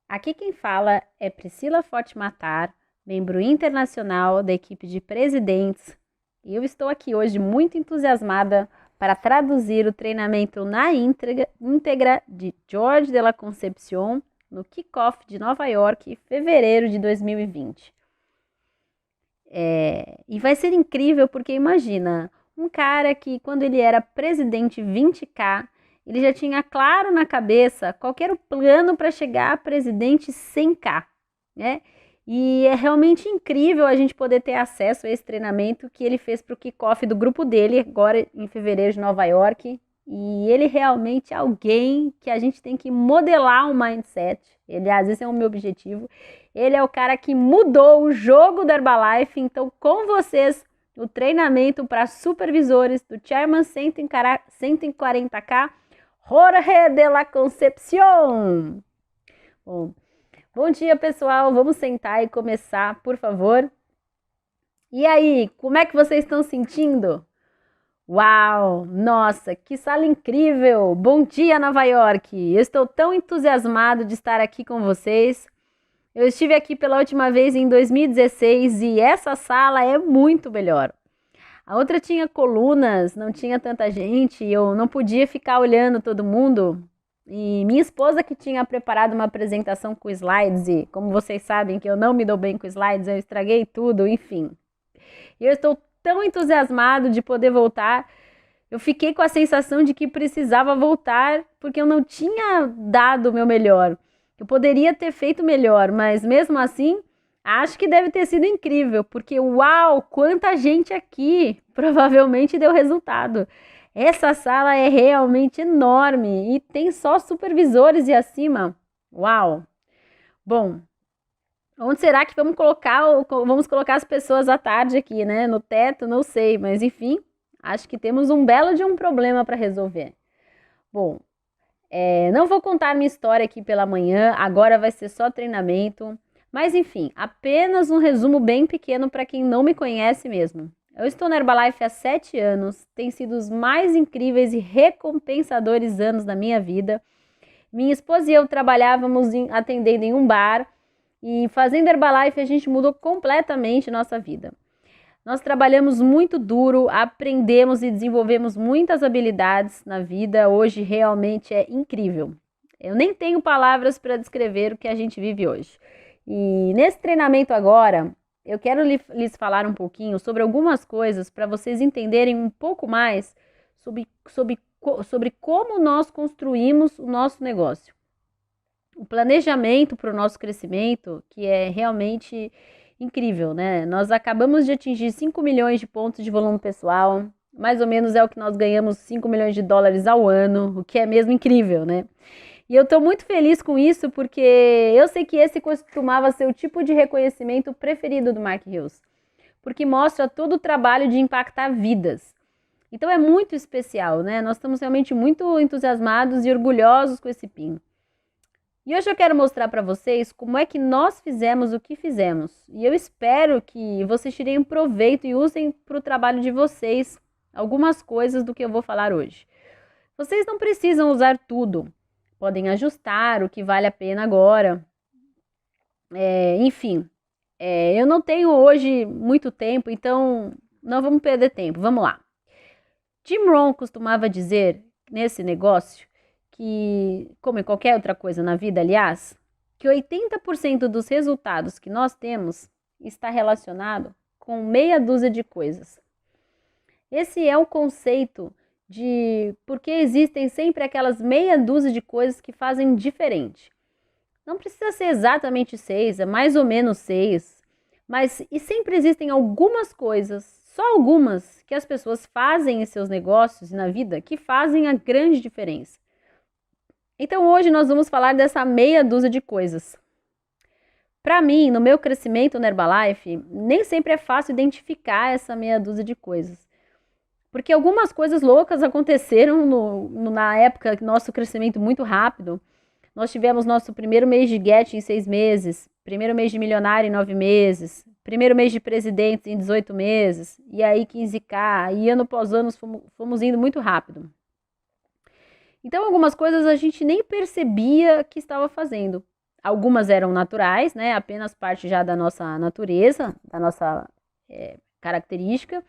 Aqui quem fala é Priscila Forte Matar, membro internacional da equipe de presidentes, e eu estou aqui hoje muito entusiasmada para traduzir o treinamento na íntegra de George de la Concepción no Kickoff de Nova York, em fevereiro de 2020. E vai ser incrível porque imagina, um cara que quando ele era presidente 20K, ele já tinha claro na cabeça qual era o plano para chegar a presidente 100K, né? E é realmente incrível a gente poder ter acesso a esse treinamento que ele fez para o kickoff do grupo dele, agora em fevereiro de Nova York. E ele realmente é alguém que a gente tem que modelar um mindset. Aliás, esse é o meu objetivo. Ele é o cara que mudou o jogo da Herbalife. Então, com vocês, o treinamento para supervisores do Chairman 140K, Jorge de la Concepción. Bom dia, pessoal. Vamos sentar e começar, por favor. E aí, como é que vocês estão sentindo? Uau! Nossa, que sala incrível! Bom dia, Nova York! Eu estou tão entusiasmado de estar aqui com vocês. Eu estive aqui pela última vez em 2016 e essa sala é muito melhor. A outra tinha colunas, não tinha tanta gente, eu não podia ficar olhando todo mundo. E minha esposa que tinha preparado uma apresentação com slides, e como vocês sabem que eu não me dou bem com slides, eu estraguei tudo, enfim. Eu estou tão entusiasmado de poder voltar. Eu fiquei com a sensação de que precisava voltar porque eu não tinha dado o meu melhor. Eu poderia ter feito melhor, mas mesmo assim, acho que deve ter sido incrível, porque uau, quanta gente aqui! Provavelmente deu resultado. Essa sala é realmente enorme e tem só supervisores e acima. Uau! Bom, onde será que vamos colocar as pessoas à tarde aqui, né? No teto, não sei, mas enfim, acho que temos um belo de um problema para resolver. Bom, não vou contar minha história aqui pela manhã, agora vai ser só treinamento. Mas enfim, apenas um resumo bem pequeno para quem não me conhece mesmo. Eu estou na Herbalife há 7 anos, tem sido os mais incríveis e recompensadores anos da minha vida. Minha esposa e eu trabalhávamos atendendo em um bar e fazendo Herbalife a gente mudou completamente nossa vida. Nós trabalhamos muito duro, aprendemos e desenvolvemos muitas habilidades na vida, hoje realmente é incrível. Eu nem tenho palavras para descrever o que a gente vive hoje. E nesse treinamento agora, eu quero lhes falar um pouquinho sobre algumas coisas para vocês entenderem um pouco mais sobre como nós construímos o nosso negócio. O planejamento para o nosso crescimento, que é realmente incrível, né? Nós acabamos de atingir 5 milhões de pontos de volume pessoal, mais ou menos é o que nós ganhamos 5 milhões de dólares ao ano, o que é mesmo incrível, né? E eu estou muito feliz com isso porque eu sei que esse costumava ser o tipo de reconhecimento preferido do Mark Hills, porque mostra todo o trabalho de impactar vidas. Então é muito especial, né? Nós estamos realmente muito entusiasmados e orgulhosos com esse PIN. E hoje eu quero mostrar para vocês como é que nós fizemos o que fizemos. E eu espero que vocês tirem proveito e usem para o trabalho de vocês algumas coisas do que eu vou falar hoje. Vocês não precisam usar tudo. Podem ajustar o que vale a pena agora. Enfim, eu não tenho hoje muito tempo, então não vamos perder tempo. Vamos lá. Jim Rohn costumava dizer nesse negócio que, como em qualquer outra coisa na vida, aliás, que 80% dos resultados que nós temos está relacionado com meia dúzia de coisas. Esse é o conceito de porque existem sempre aquelas meia dúzia de coisas que fazem diferente. Não precisa ser exatamente 6, é mais ou menos 6, mas e sempre existem algumas coisas, só algumas, que as pessoas fazem em seus negócios e na vida que fazem a grande diferença. Então hoje nós vamos falar dessa meia dúzia de coisas. Para mim, no meu crescimento na Herbalife, nem sempre é fácil identificar essa meia dúzia de coisas. Porque algumas coisas loucas aconteceram na época do nosso crescimento muito rápido. Nós tivemos nosso primeiro mês de Get em 6 meses, primeiro mês de milionário em 9 meses, primeiro mês de presidente em 18 meses, e aí 15K, e ano após ano fomos indo muito rápido. Então algumas coisas a gente nem percebia que estava fazendo. algumas eram naturais, né? Apenas parte já da nossa natureza, da nossa característica,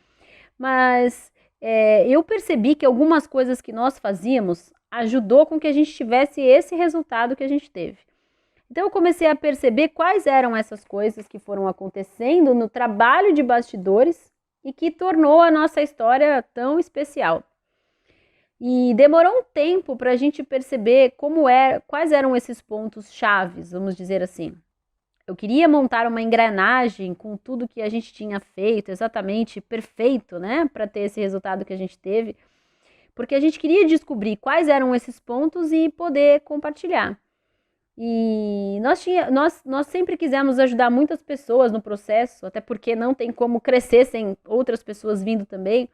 mas eu percebi que algumas coisas que nós fazíamos ajudou com que a gente tivesse esse resultado que a gente teve. Então eu comecei a perceber quais eram essas coisas que foram acontecendo no trabalho de bastidores e que tornou a nossa história tão especial. E demorou um tempo para a gente perceber quais eram esses pontos chaves, vamos dizer assim. Eu queria montar uma engrenagem com tudo que a gente tinha feito, exatamente perfeito, né, para ter esse resultado que a gente teve, porque a gente queria descobrir quais eram esses pontos e poder compartilhar. E nós sempre quisemos ajudar muitas pessoas no processo, até porque não tem como crescer sem outras pessoas vindo também.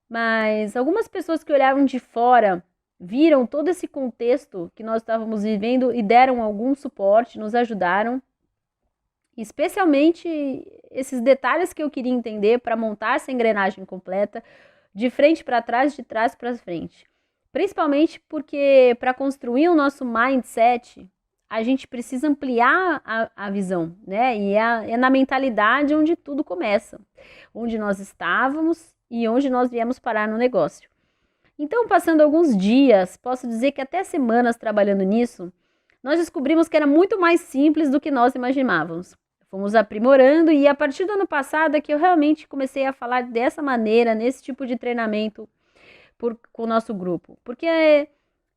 Mas algumas pessoas que olharam de fora viram todo esse contexto que nós estávamos vivendo e deram algum suporte, nos ajudaram. Especialmente esses detalhes que eu queria entender para montar essa engrenagem completa, de frente para trás, de trás para frente. Principalmente porque para construir o nosso mindset, a gente precisa ampliar a visão, né? E é na mentalidade onde tudo começa, onde nós estávamos e onde nós viemos parar no negócio. Então, passando alguns dias, posso dizer que até semanas trabalhando nisso, nós descobrimos que era muito mais simples do que nós imaginávamos. Fomos aprimorando e a partir do ano passado é que eu realmente comecei a falar dessa maneira, nesse tipo de treinamento com o nosso grupo. Porque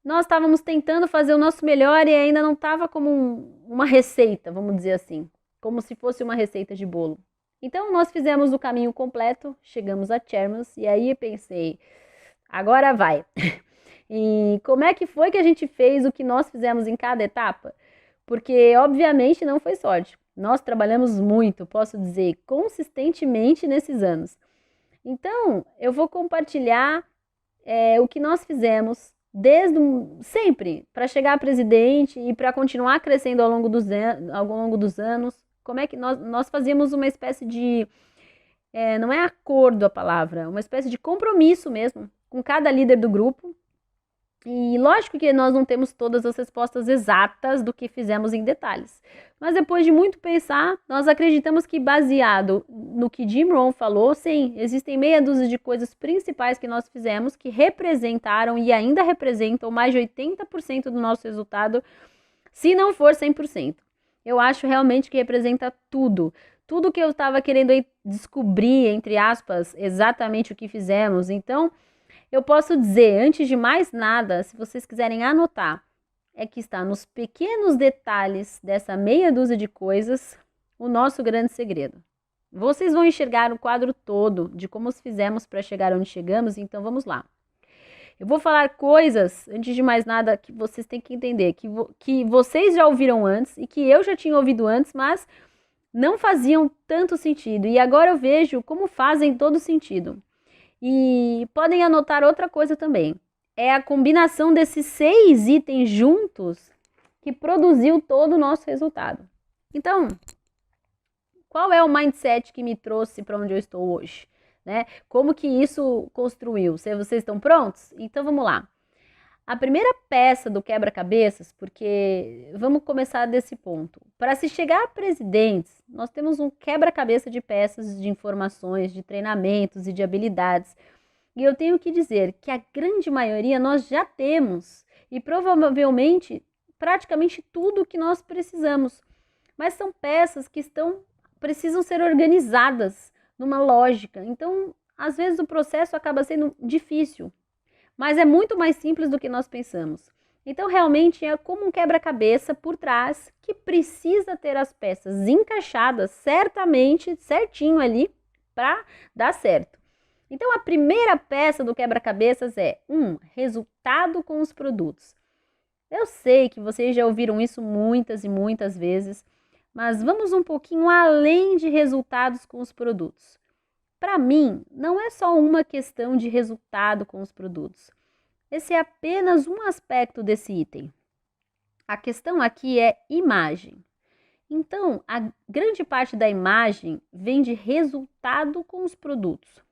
nós estávamos tentando fazer o nosso melhor e ainda não estava como uma receita, vamos dizer assim, como se fosse uma receita de bolo. Então, nós fizemos o caminho completo, chegamos a Chairman's e aí pensei, agora vai. E como é que foi que a gente fez o que nós fizemos em cada etapa? Porque, obviamente, não foi sorte. Nós trabalhamos muito, posso dizer, consistentemente nesses anos. Então, eu vou compartilhar o que nós fizemos sempre, para chegar a presidente e para continuar crescendo ao longo dos anos. Como é que nós fazíamos uma espécie de, não é acordo a palavra, uma espécie de compromisso mesmo com cada líder do grupo. E lógico que nós não temos todas as respostas exatas do que fizemos em detalhes. Mas depois de muito pensar, nós acreditamos que baseado no que Jim Rohn falou, sim, existem meia dúzia de coisas principais que nós fizemos que representaram e ainda representam mais de 80% do nosso resultado, se não for 100%. Eu acho realmente que representa tudo. Tudo que eu estava querendo descobrir, entre aspas, exatamente o que fizemos. Então, eu posso dizer, antes de mais nada, se vocês quiserem anotar, é que está nos pequenos detalhes dessa meia dúzia de coisas o nosso grande segredo. Vocês vão enxergar o quadro todo de como fizemos para chegar onde chegamos, então vamos lá. Eu vou falar coisas, antes de mais nada, que vocês têm que entender, que vocês já ouviram antes e que eu já tinha ouvido antes, mas não faziam tanto sentido. E agora eu vejo como fazem todo sentido. E podem anotar outra coisa também. É a combinação desses 6 itens juntos que produziu todo o nosso resultado. Então, qual é o mindset que me trouxe para onde eu estou hoje? Né? Como que isso construiu? Vocês estão prontos? Então vamos lá. A primeira peça do quebra-cabeças, porque vamos começar desse ponto. Para se chegar a presidentes, nós temos um quebra-cabeça de peças de informações, de treinamentos e de habilidades. E eu tenho que dizer que a grande maioria nós já temos e provavelmente praticamente tudo o que nós precisamos. Mas são peças que precisam ser organizadas numa lógica. Então, às vezes o processo acaba sendo difícil. Mas é muito mais simples do que nós pensamos. Então, realmente é como um quebra-cabeça por trás que precisa ter as peças encaixadas certamente, certinho ali, para dar certo. Então, a primeira peça do quebra-cabeças é resultado com os produtos. Eu sei que vocês já ouviram isso muitas e muitas vezes, mas vamos um pouquinho além de resultados com os produtos. Para mim, não é só uma questão de resultado com os produtos. Esse é apenas um aspecto desse item. A questão aqui é imagem. Então, a grande parte da imagem vem de resultado com os produtos.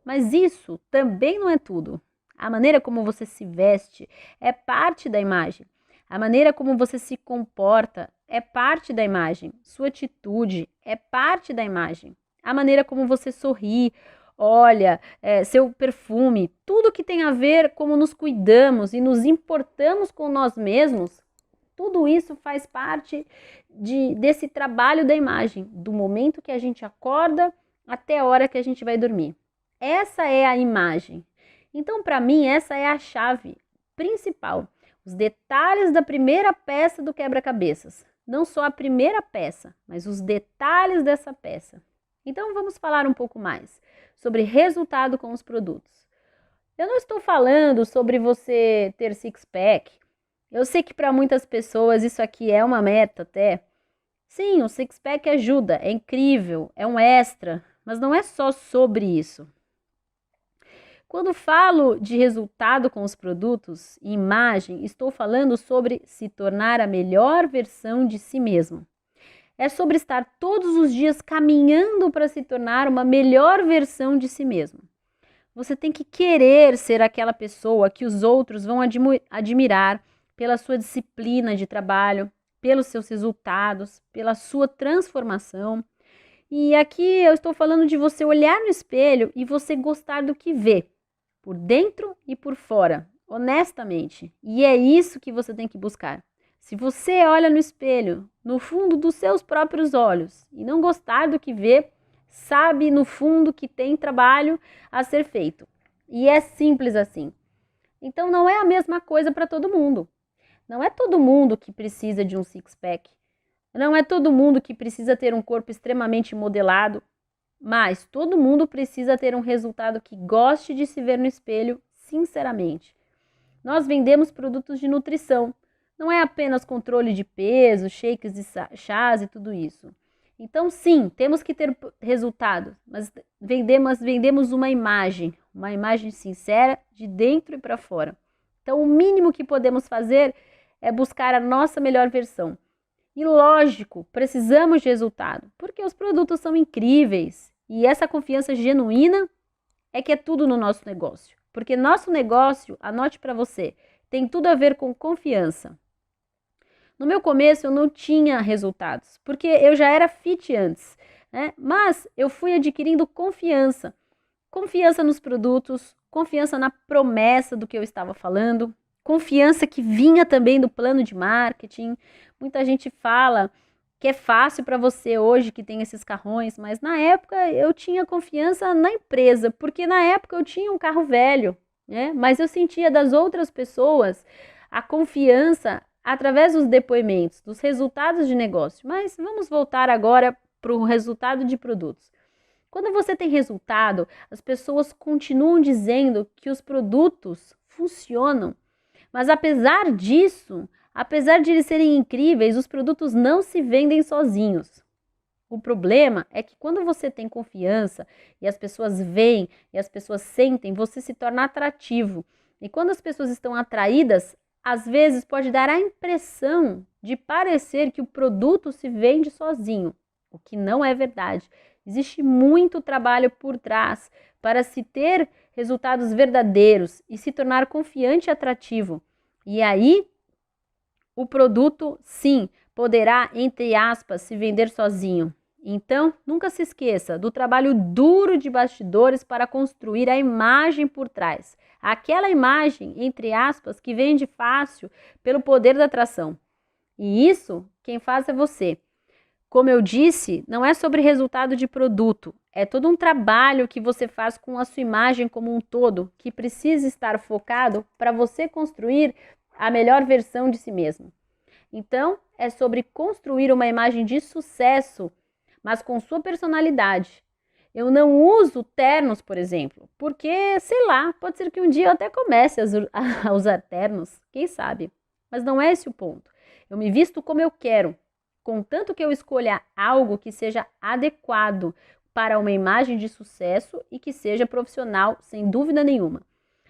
Mas isso também não é tudo. A maneira como você se veste é parte da imagem. A maneira como você se comporta é parte da imagem. Sua atitude é parte da imagem. A maneira como você sorri, olha, seu perfume, tudo que tem a ver como nos cuidamos e nos importamos com nós mesmos, tudo isso faz parte desse trabalho da imagem, do momento que a gente acorda até a hora que a gente vai dormir. Essa é a imagem. Então, para mim, essa é a chave principal. Os detalhes da primeira peça do quebra-cabeças. Não só a primeira peça, mas os detalhes dessa peça. Então, vamos falar um pouco mais sobre resultado com os produtos. Eu não estou falando sobre você ter six-pack. Eu sei que para muitas pessoas isso aqui é uma meta até. Sim, o six-pack ajuda, é incrível, é um extra, mas não é só sobre isso. Quando falo de resultado com os produtos e imagem, estou falando sobre se tornar a melhor versão de si mesmo. É sobre estar todos os dias caminhando para se tornar uma melhor versão de si mesmo. Você tem que querer ser aquela pessoa que os outros vão admirar pela sua disciplina de trabalho, pelos seus resultados, pela sua transformação. E aqui eu estou falando de você olhar no espelho e você gostar do que vê, por dentro e por fora, honestamente. E é isso que você tem que buscar. Se você olha no espelho, no fundo dos seus próprios olhos, e não gostar do que vê, sabe no fundo que tem trabalho a ser feito. E é simples assim. Então não é a mesma coisa para todo mundo. Não é todo mundo que precisa de um six-pack. Não é todo mundo que precisa ter um corpo extremamente modelado. Mas todo mundo precisa ter um resultado que goste de se ver no espelho, sinceramente. Nós vendemos produtos de nutrição. Não é apenas controle de peso, shakes e chás e tudo isso. Então, sim, temos que ter resultados, mas vendemos uma imagem sincera de dentro e para fora. Então, o mínimo que podemos fazer é buscar a nossa melhor versão. E lógico, precisamos de resultado, porque os produtos são incríveis e essa confiança genuína é que é tudo no nosso negócio. Porque nosso negócio, anote para você, tem tudo a ver com confiança. No meu começo eu não tinha resultados, porque eu já era fit antes, né? Mas eu fui adquirindo confiança. Confiança nos produtos, confiança na promessa do que eu estava falando, confiança que vinha também do plano de marketing. Muita gente fala que é fácil para você hoje que tem esses carrões, mas na época eu tinha confiança na empresa, porque na época eu tinha um carro velho, né? Mas eu sentia das outras pessoas a confiança através dos depoimentos, dos resultados de negócio. Mas vamos voltar agora para o resultado de produtos. Quando você tem resultado, as pessoas continuam dizendo que os produtos funcionam. Mas apesar disso, apesar de eles serem incríveis, os produtos não se vendem sozinhos. O problema é que quando você tem confiança e as pessoas veem e as pessoas sentem, você se torna atrativo. E quando as pessoas estão atraídas, às vezes pode dar a impressão de parecer que o produto se vende sozinho, o que não é verdade. Existe muito trabalho por trás para se ter resultados verdadeiros e se tornar confiante e atrativo. E aí, o produto, sim, poderá, entre aspas, se vender sozinho. Então, nunca se esqueça do trabalho duro de bastidores para construir a imagem por trás. Aquela imagem, entre aspas, que vende fácil pelo poder da atração. E isso, quem faz é você. Como eu disse, não é sobre resultado de produto, é todo um trabalho que você faz com a sua imagem como um todo, que precisa estar focado para você construir a melhor versão de si mesmo. Então, é sobre construir uma imagem de sucesso, mas com sua personalidade. Eu não uso ternos, por exemplo, porque, sei lá, pode ser que um dia eu até comece a usar ternos, quem sabe? Mas não é esse o ponto. Eu me visto como eu quero, contanto que eu escolha algo que seja adequado para uma imagem de sucesso e que seja profissional, sem dúvida nenhuma.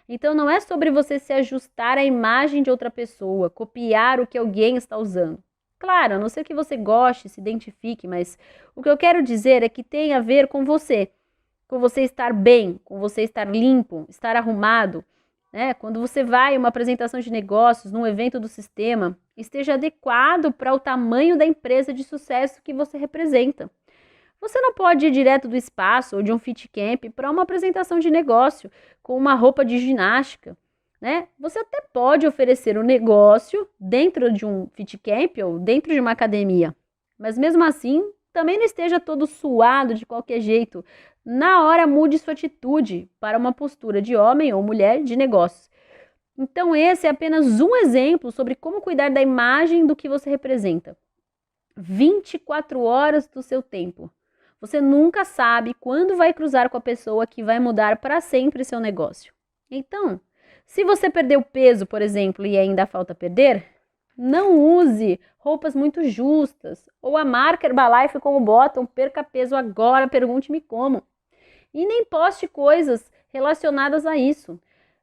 Então não é sobre você se ajustar à imagem de outra pessoa, copiar o que alguém está usando. Claro, a não ser que você goste, se identifique, mas o que eu quero dizer é que tem a ver com você estar bem, com você estar limpo, estar arrumado. né? Quando você vai a uma apresentação de negócios, num evento do sistema, esteja adequado para o tamanho da empresa de sucesso que você representa. Você não pode ir direto do espaço ou de um fit camp para uma apresentação de negócio com uma roupa de ginástica, né? Você até pode oferecer um negócio dentro de um fit camp ou dentro de uma academia, mas mesmo assim, também não esteja todo suado de qualquer jeito. Na hora, mude sua atitude para uma postura de homem ou mulher de negócios. Então, esse é apenas um exemplo sobre como cuidar da imagem do que você representa. 24 horas do seu tempo. Você nunca sabe quando vai cruzar com a pessoa que vai mudar para sempre seu negócio. Então, se você perdeu peso, por exemplo, e ainda falta perder, não use roupas muito justas ou a marca Herbalife como botam, perca peso agora, pergunte-me como. E nem poste coisas relacionadas a isso.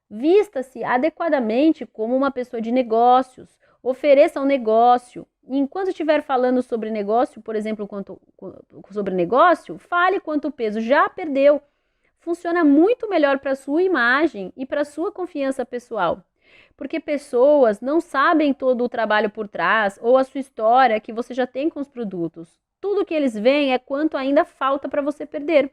Vista-se adequadamente como uma pessoa de negócios, ofereça um negócio. Enquanto estiver falando sobre negócio, por exemplo, sobre negócio, fale quanto peso já perdeu. Funciona muito melhor para a sua imagem e para a sua confiança pessoal. Porque pessoas não sabem todo o trabalho por trás ou a sua história que você já tem com os produtos. Tudo que eles veem é quanto ainda falta para você perder.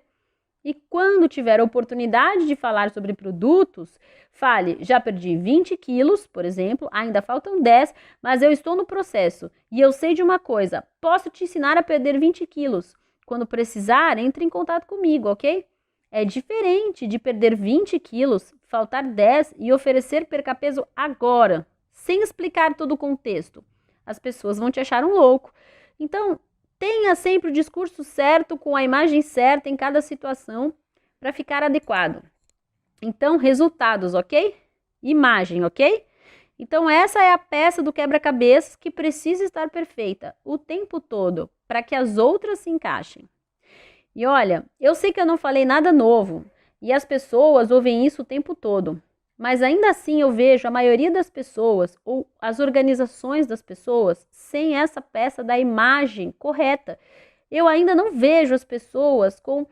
E quando tiver a oportunidade de falar sobre produtos, fale, já perdi 20 quilos, por exemplo, ainda faltam 10, mas eu estou no processo e eu sei de uma coisa, posso te ensinar a perder 20 quilos. Quando precisar, entre em contato comigo, ok? É diferente de perder 20 quilos, faltar 10 e oferecer perca peso agora, sem explicar todo o contexto. As pessoas vão te achar um louco. Então, tenha sempre o discurso certo, com a imagem certa em cada situação, para ficar adequado. Então, resultados, ok? Imagem, ok? Então, essa é a peça do quebra-cabeças que precisa estar perfeita o tempo todo, para que as outras se encaixem. E olha, eu sei que eu não falei nada novo, e as pessoas ouvem isso o tempo todo. Mas ainda assim eu vejo a maioria das pessoas, ou as organizações das pessoas, sem essa peça da imagem correta. Eu ainda não vejo as pessoas com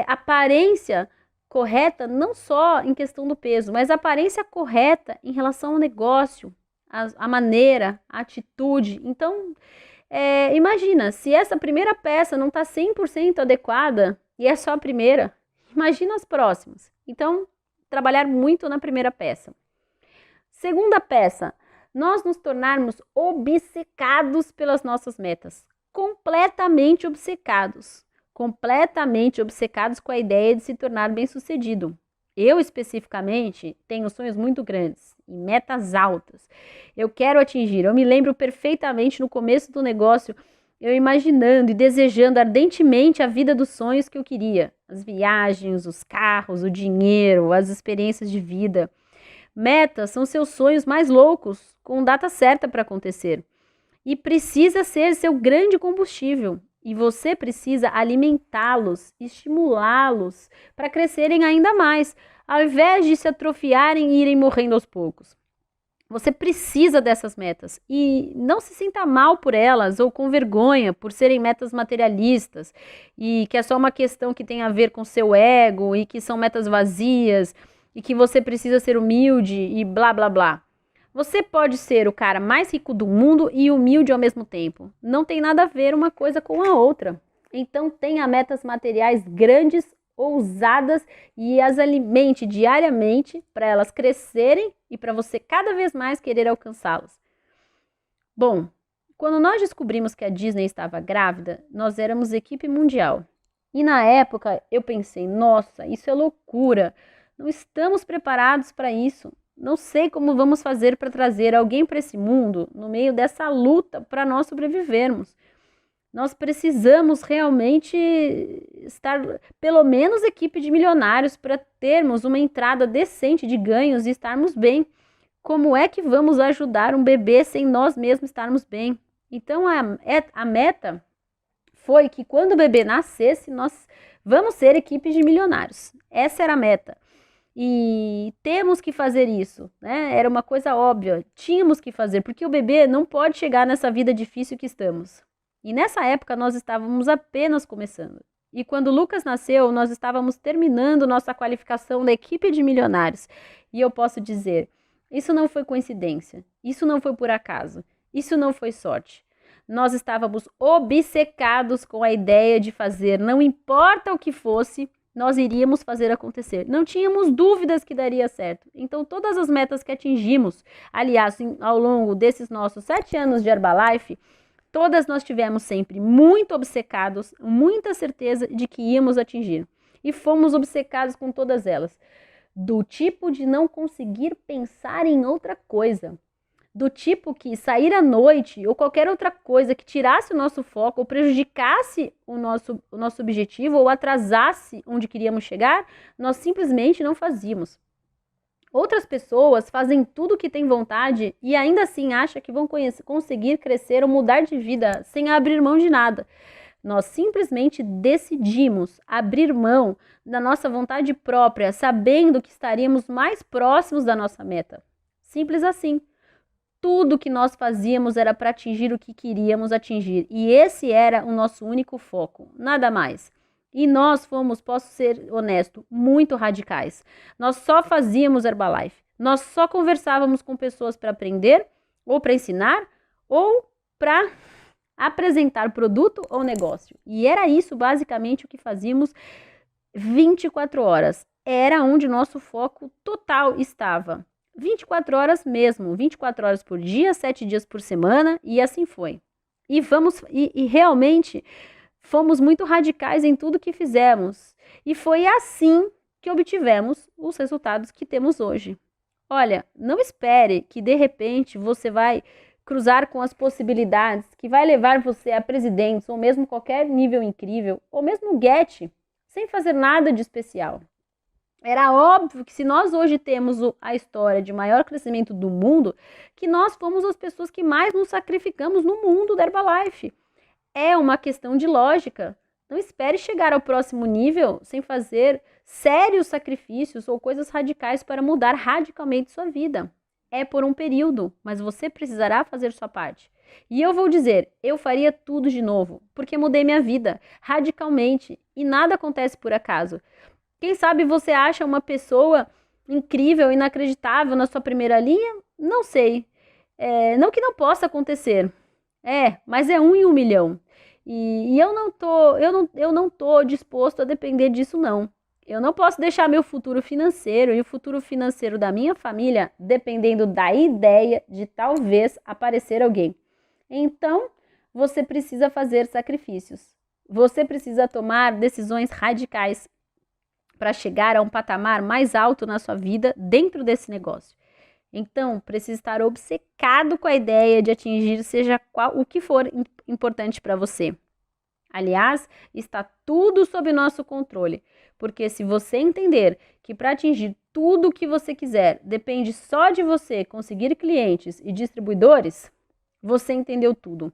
aparência correta, não só em questão do peso, mas aparência correta em relação ao negócio, a maneira, a atitude. Então, imagina, se essa primeira peça não está 100% adequada, e é só a primeira, imagina as próximas. Então, trabalhar muito na primeira peça. Segunda peça, nós nos tornarmos obcecados pelas nossas metas. Completamente obcecados com a ideia de se tornar bem-sucedido. Eu, especificamente, tenho sonhos muito grandes e metas altas. Eu quero atingir. Eu me lembro perfeitamente no começo do negócio, eu imaginando e desejando ardentemente a vida dos sonhos que eu queria. As viagens, os carros, o dinheiro, as experiências de vida. Metas são seus sonhos mais loucos, com data certa para acontecer. E precisa ser seu grande combustível. E você precisa alimentá-los, estimulá-los para crescerem ainda mais, ao invés de se atrofiarem e irem morrendo aos poucos. Você precisa dessas metas e não se sinta mal por elas ou com vergonha por serem metas materialistas e que é só uma questão que tem a ver com seu ego e que são metas vazias e que você precisa ser humilde e blá blá blá. Você pode ser o cara mais rico do mundo e humilde ao mesmo tempo. Não tem nada a ver uma coisa com a outra. Então tenha metas materiais grandes, ousadas e as alimente diariamente para elas crescerem e para você cada vez mais querer alcançá-las. Bom, quando nós descobrimos que a Disney estava grávida, nós éramos equipe mundial. E na época eu pensei, nossa, isso é loucura, não estamos preparados para isso. Não sei como vamos fazer para trazer alguém para esse mundo no meio dessa luta para nós sobrevivermos. Nós precisamos realmente estar, pelo menos, equipe de milionários para termos uma entrada decente de ganhos e estarmos bem. Como é que vamos ajudar um bebê sem nós mesmos estarmos bem? Então, a meta foi que quando o bebê nascesse, nós vamos ser equipe de milionários. Essa era a meta. E temos que fazer isso, né? Era uma coisa óbvia. Tínhamos que fazer, porque o bebê não pode chegar nessa vida difícil que estamos. E nessa época nós estávamos apenas começando. E quando o Lucas nasceu, nós estávamos terminando nossa qualificação da equipe de milionários. E eu posso dizer, isso não foi coincidência, isso não foi por acaso, isso não foi sorte. Nós estávamos obcecados com a ideia de fazer, não importa o que fosse, nós iríamos fazer acontecer. Não tínhamos dúvidas que daria certo. Então, todas as metas que atingimos, aliás, ao longo desses nossos 7 anos de Herbalife, todas nós tivemos sempre muito obcecados, muita certeza de que íamos atingir. E fomos obcecados com todas elas. Do tipo de não conseguir pensar em outra coisa. Do tipo que sair à noite ou qualquer outra coisa que tirasse o nosso foco ou prejudicasse o nosso objetivo ou atrasasse onde queríamos chegar, nós simplesmente não fazíamos. Outras pessoas fazem tudo o que têm vontade e ainda assim acham que vão conseguir crescer ou mudar de vida sem abrir mão de nada. Nós simplesmente decidimos abrir mão da nossa vontade própria, sabendo que estaríamos mais próximos da nossa meta. Simples assim. Tudo que nós fazíamos era para atingir o que queríamos atingir. E esse era o nosso único foco, nada mais. E nós fomos, posso ser honesto, muito radicais. Nós só fazíamos Herbalife. Nós só conversávamos com pessoas para aprender, ou para ensinar, ou para apresentar produto ou negócio. E era isso basicamente o que fazíamos 24 horas. Era onde nosso foco total estava. 24 horas mesmo, 24 horas por dia, 7 dias por semana, e assim foi. E realmente fomos muito radicais em tudo que fizemos. E foi assim que obtivemos os resultados que temos hoje. Olha, não espere que de repente você vai cruzar com as possibilidades que vai levar você a presidentes, ou mesmo qualquer nível incrível, ou mesmo get, sem fazer nada de especial. Era óbvio que se nós hoje temos a história de maior crescimento do mundo, que nós fomos as pessoas que mais nos sacrificamos no mundo da Herbalife. É uma questão de lógica. Não espere chegar ao próximo nível sem fazer sérios sacrifícios ou coisas radicais para mudar radicalmente sua vida. É por um período, mas você precisará fazer sua parte. E eu vou dizer, eu faria tudo de novo, porque mudei minha vida radicalmente e nada acontece por acaso. Quem sabe você acha uma pessoa incrível, inacreditável na sua primeira linha? Não sei. Não que não possa acontecer. Mas é 1 em 1 milhão. E eu não tô disposto a depender disso, não. Eu não posso deixar meu futuro financeiro e o futuro financeiro da minha família dependendo da ideia de talvez aparecer alguém. Então, você precisa fazer sacrifícios. Você precisa tomar decisões radicais para chegar a um patamar mais alto na sua vida dentro desse negócio. Então, precisa estar obcecado com a ideia de atingir seja o que for importante para você. Aliás, está tudo sob nosso controle, porque se você entender que para atingir tudo o que você quiser depende só de você conseguir clientes e distribuidores, você entendeu tudo.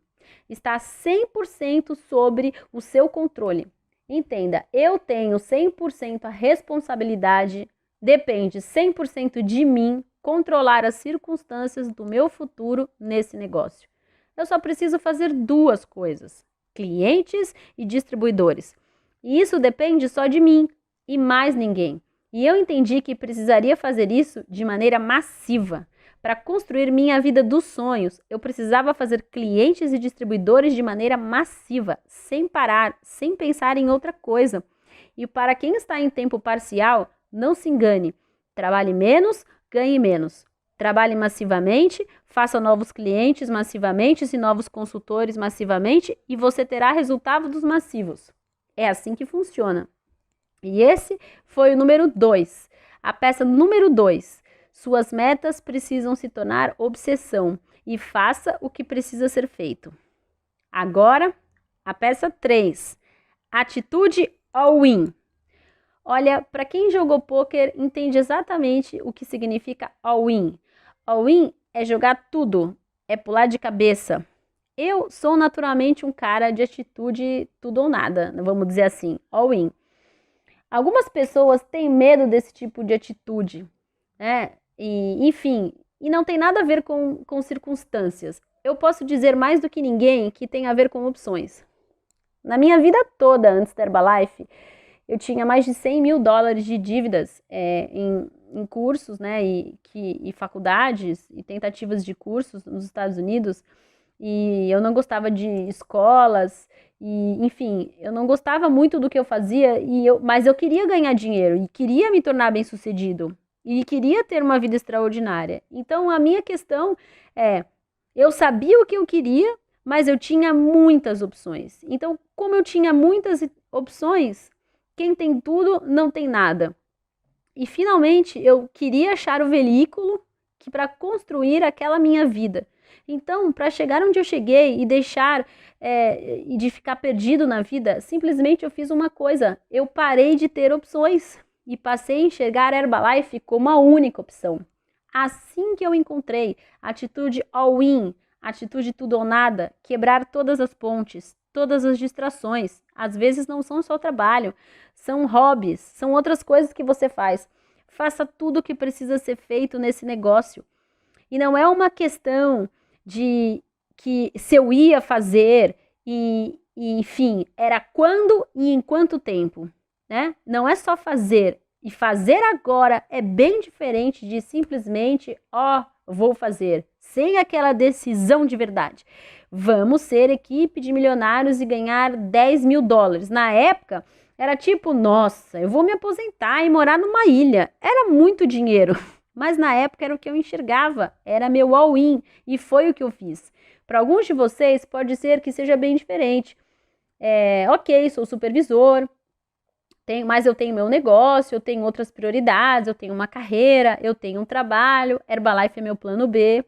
Está 100% sobre o seu controle. Entenda, eu tenho 100% a responsabilidade, depende 100% de mim controlar as circunstâncias do meu futuro nesse negócio. Eu só preciso fazer 2 coisas, clientes e distribuidores. E isso depende só de mim e mais ninguém. E eu entendi que precisaria fazer isso de maneira massiva. Para construir minha vida dos sonhos, eu precisava fazer clientes e distribuidores de maneira massiva, sem parar, sem pensar em outra coisa. E para quem está em tempo parcial, não se engane. Trabalhe menos, ganhe menos. Trabalhe massivamente, faça novos clientes massivamente e novos consultores massivamente e você terá resultados massivos. É assim que funciona. E esse foi o número 2. A peça número 2. Suas metas precisam se tornar obsessão e faça o que precisa ser feito. Agora, a peça 3. Atitude all-in. Olha, para quem jogou pôquer, entende exatamente o que significa all-in. All-in é jogar tudo, é pular de cabeça. Eu sou naturalmente um cara de atitude tudo ou nada, vamos dizer assim, all-in. Algumas pessoas têm medo desse tipo de atitude, né? Enfim, não tem nada a ver com circunstâncias. Eu posso dizer mais do que ninguém que tem a ver com opções. Na minha vida toda, antes da Herbalife, eu tinha mais de $100 mil de dívidas em cursos, né, e faculdades e tentativas de cursos nos Estados Unidos, e eu não gostava de escolas, e enfim, eu não gostava muito do que eu fazia, mas eu queria ganhar dinheiro e queria me tornar bem-sucedido e queria ter uma vida extraordinária. Então a minha questão é, eu sabia o que eu queria, mas eu tinha muitas opções. Então, como eu tinha muitas opções, quem tem tudo não tem nada. E finalmente eu queria achar o veículo que para construir aquela minha vida. Então, para chegar onde eu cheguei e deixar e de ficar perdido na vida, simplesmente eu fiz uma coisa: eu parei de ter opções e passei a enxergar a Herbalife como a única opção. Assim que eu encontrei a atitude all-in, atitude tudo ou nada, quebrar todas as pontes, todas as distrações, às vezes não são só trabalho, são hobbies, são outras coisas que você faz. Faça tudo o que precisa ser feito nesse negócio. E não é uma questão de que se eu ia fazer enfim, era quando e em quanto tempo, né? Não é só fazer. E fazer agora é bem diferente de simplesmente, vou fazer, sem aquela decisão de verdade. Vamos ser equipe de milionários e ganhar $10 mil. Na época, era tipo, nossa, eu vou me aposentar e morar numa ilha. Era muito dinheiro, mas na época era o que eu enxergava, era meu all-in e foi o que eu fiz. Para alguns de vocês pode ser que seja bem diferente. Ok, sou supervisor, mas eu tenho meu negócio, eu tenho outras prioridades, eu tenho uma carreira, eu tenho um trabalho, Herbalife é meu plano B.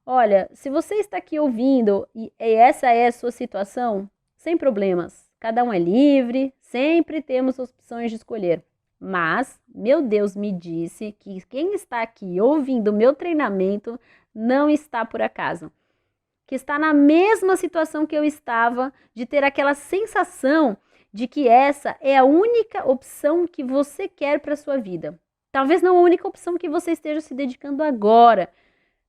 Olha, se você está aqui ouvindo e essa é a sua situação, sem problemas. Cada um é livre, sempre temos opções de escolher. Mas, meu Deus me disse que quem está aqui ouvindo o meu treinamento não está por acaso. Que está na mesma situação que eu estava, de ter aquela sensação de que essa é a única opção que você quer para a sua vida. Talvez não a única opção que você esteja se dedicando agora.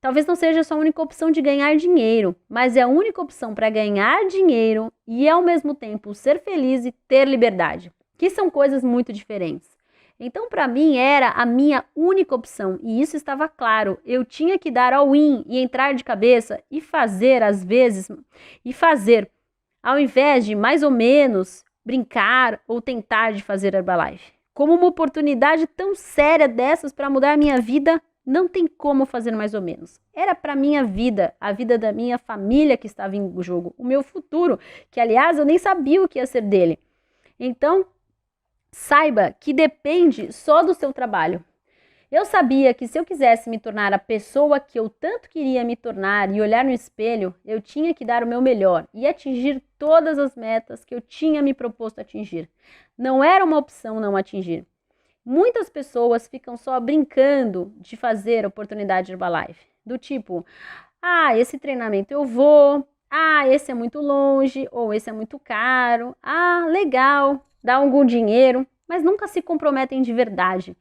Talvez não seja a sua única opção de ganhar dinheiro, mas é a única opção para ganhar dinheiro e ao mesmo tempo ser feliz e ter liberdade, que são coisas muito diferentes. Então, para mim, era a minha única opção e isso estava claro. Eu tinha que dar all-in e entrar de cabeça e fazer às vezes, ao invés de mais ou menos brincar ou tentar de fazer Herbalife. Como uma oportunidade tão séria dessas para mudar a minha vida, não tem como fazer mais ou menos. Era para minha vida, a vida da minha família que estava em jogo, o meu futuro, que aliás eu nem sabia o que ia ser dele. Então, saiba que depende só do seu trabalho. Eu sabia que se eu quisesse me tornar a pessoa que eu tanto queria me tornar e olhar no espelho, eu tinha que dar o meu melhor e atingir todas as metas que eu tinha me proposto atingir. Não era uma opção não atingir. Muitas pessoas ficam só brincando de fazer oportunidade Herbalife. Do tipo, esse treinamento eu vou, esse é muito longe, ou esse é muito caro, legal, dá algum dinheiro, mas nunca se comprometem de verdade.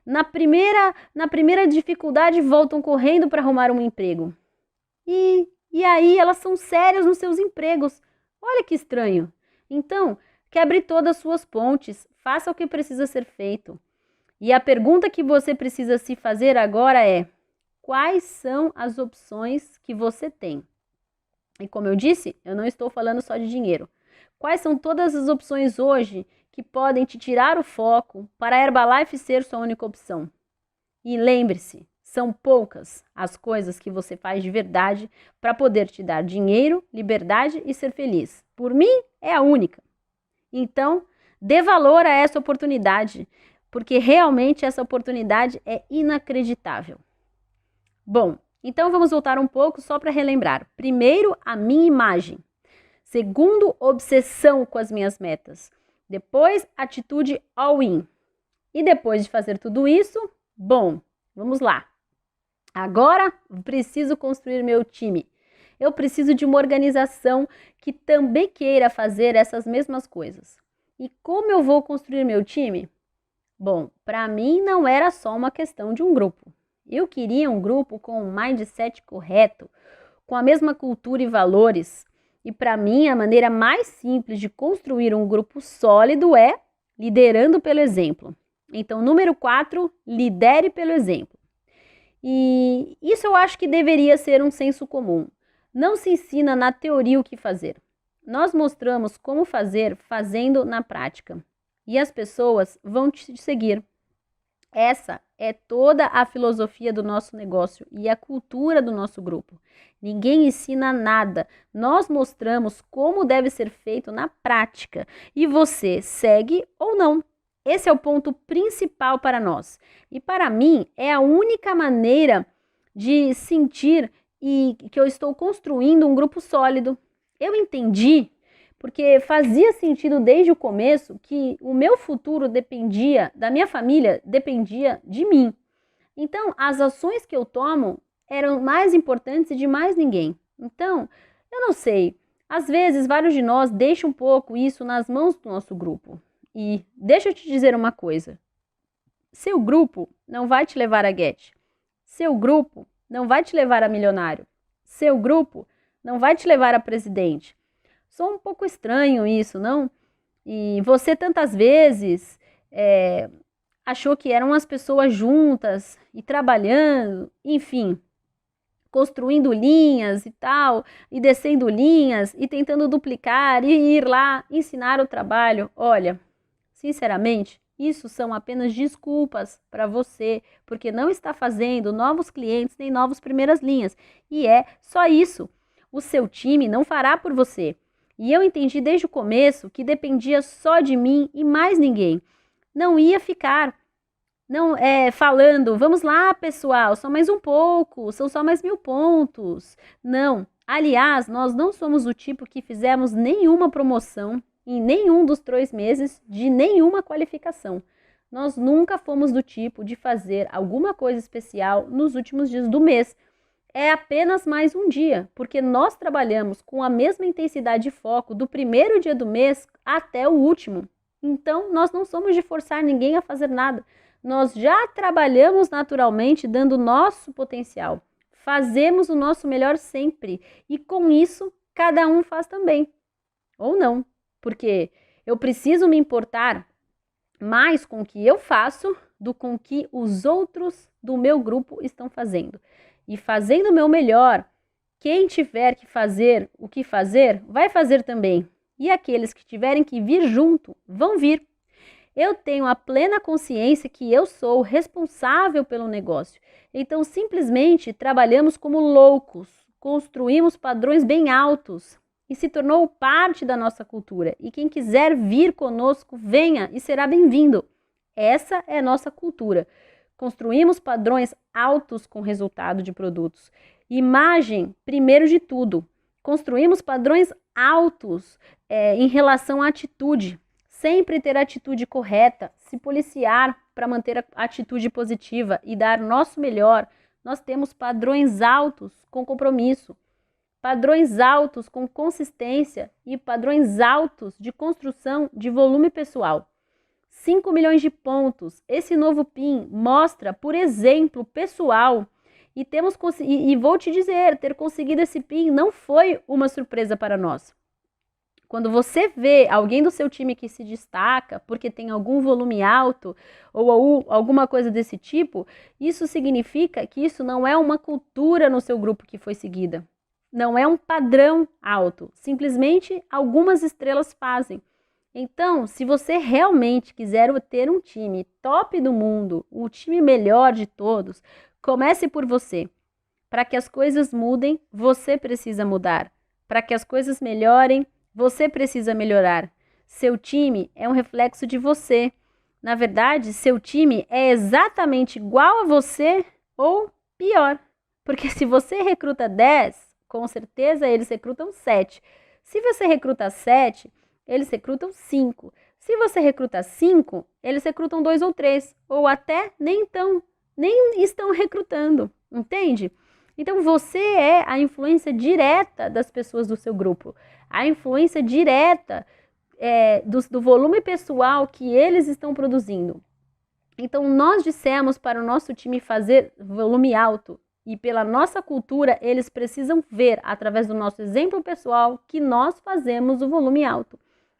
Na primeira dificuldade voltam correndo para arrumar um emprego. E aí elas são sérias nos seus empregos. Olha que estranho. Então, quebre todas as suas pontes, faça o que precisa ser feito. E a pergunta que você precisa se fazer agora é: quais são as opções que você tem? E como eu disse, eu não estou falando só de dinheiro. Quais são todas as opções hoje que podem te tirar o foco para a Herbalife ser sua única opção? E lembre-se, são poucas as coisas que você faz de verdade para poder te dar dinheiro, liberdade e ser feliz. Por mim, é a única. Então, dê valor a essa oportunidade, porque realmente essa oportunidade é inacreditável. Bom, então vamos voltar um pouco só para relembrar. Primeiro, a minha imagem. Segundo, obsessão com as minhas metas. Depois, atitude all-in. E depois de fazer tudo isso, bom, vamos lá. Agora, preciso construir meu time. Eu preciso de uma organização que também queira fazer essas mesmas coisas. E como eu vou construir meu time? Bom, para mim não era só uma questão de um grupo. Eu queria um grupo com um mindset correto, com a mesma cultura e valores, E para mim, a maneira mais simples de construir um grupo sólido é liderando pelo exemplo. Então, número 4, lidere pelo exemplo. E isso eu acho que deveria ser um senso comum. Não se ensina na teoria o que fazer. Nós mostramos como fazer fazendo na prática. E as pessoas vão te seguir. Essa é toda a filosofia do nosso negócio e a cultura do nosso grupo. Ninguém ensina nada. Nós mostramos como deve ser feito na prática. E você segue ou não. Esse é o ponto principal para nós. E para mim, é a única maneira de sentir que eu estou construindo um grupo sólido. Eu entendi, porque fazia sentido desde o começo que o meu futuro dependia da minha família, dependia de mim. Então, as ações que eu tomo eram mais importantes de mais ninguém. Então, eu não sei, às vezes vários de nós deixam um pouco isso nas mãos do nosso grupo. E deixa eu te dizer uma coisa, seu grupo não vai te levar a Get, seu grupo não vai te levar a milionário, seu grupo não vai te levar a presidente. Sou um pouco estranho isso, não? E você tantas vezes achou que eram as pessoas juntas e trabalhando, enfim, construindo linhas e tal, e descendo linhas e tentando duplicar e ir lá ensinar o trabalho. Olha, sinceramente, isso são apenas desculpas para você, porque não está fazendo novos clientes nem novas primeiras linhas. E é só isso. O seu time não fará por você. E eu entendi desde o começo que dependia só de mim e mais ninguém. Não ia ficar falando, vamos lá, pessoal, só mais um pouco, são só mais 1000 pontos. Não. Aliás, nós não somos o tipo que fizemos nenhuma promoção em nenhum dos 3 meses de nenhuma qualificação. Nós nunca fomos do tipo de fazer alguma coisa especial nos últimos dias do mês. É apenas mais um dia, porque nós trabalhamos com a mesma intensidade de foco do primeiro dia do mês até o último. Então, nós não somos de forçar ninguém a fazer nada. Nós já trabalhamos naturalmente dando nosso potencial. Fazemos o nosso melhor sempre. E com isso, cada um faz também. Ou não. Porque eu preciso me importar mais com o que eu faço do com o que os outros do meu grupo estão fazendo. E fazendo o meu melhor, quem tiver que fazer o que fazer, vai fazer também. E aqueles que tiverem que vir junto, vão vir. Eu tenho a plena consciência que eu sou responsável pelo negócio. Então, simplesmente trabalhamos como loucos, construímos padrões bem altos e se tornou parte da nossa cultura. E quem quiser vir conosco, venha e será bem-vindo. Essa é a nossa cultura. Construímos padrões altos com resultado de produtos. Imagem, primeiro de tudo. Construímos padrões altos em relação à atitude. Sempre ter a atitude correta, se policiar para manter a atitude positiva e dar nosso melhor. Nós temos padrões altos com compromisso, padrões altos com consistência e padrões altos de construção de volume pessoal. 5 milhões de pontos. Esse novo PIN mostra, por exemplo, pessoal. E vou te dizer, ter conseguido esse PIN não foi uma surpresa para nós. Quando você vê alguém do seu time que se destaca porque tem algum volume alto ou alguma coisa desse tipo, isso significa que isso não é uma cultura no seu grupo que foi seguida. Não é um padrão alto. Simplesmente algumas estrelas fazem. Então, se você realmente quiser ter um time top do mundo, o time melhor de todos, comece por você. Para que as coisas mudem, você precisa mudar. Para que as coisas melhorem, você precisa melhorar. Seu time é um reflexo de você. Na verdade, seu time é exatamente igual a você ou pior. Porque se você recruta 10, com certeza eles recrutam 7. Se você recruta 7, eles recrutam 5. Se você recruta 5, eles recrutam 2 ou 3. Ou até nem estão recrutando. Entende? Então, você é a influência direta das pessoas do seu grupo. A influência direta do volume pessoal que eles estão produzindo. Então, nós dissemos para o nosso time fazer volume alto. e pela nossa cultura, eles precisam ver, através do nosso exemplo pessoal, que nós fazemos o volume alto.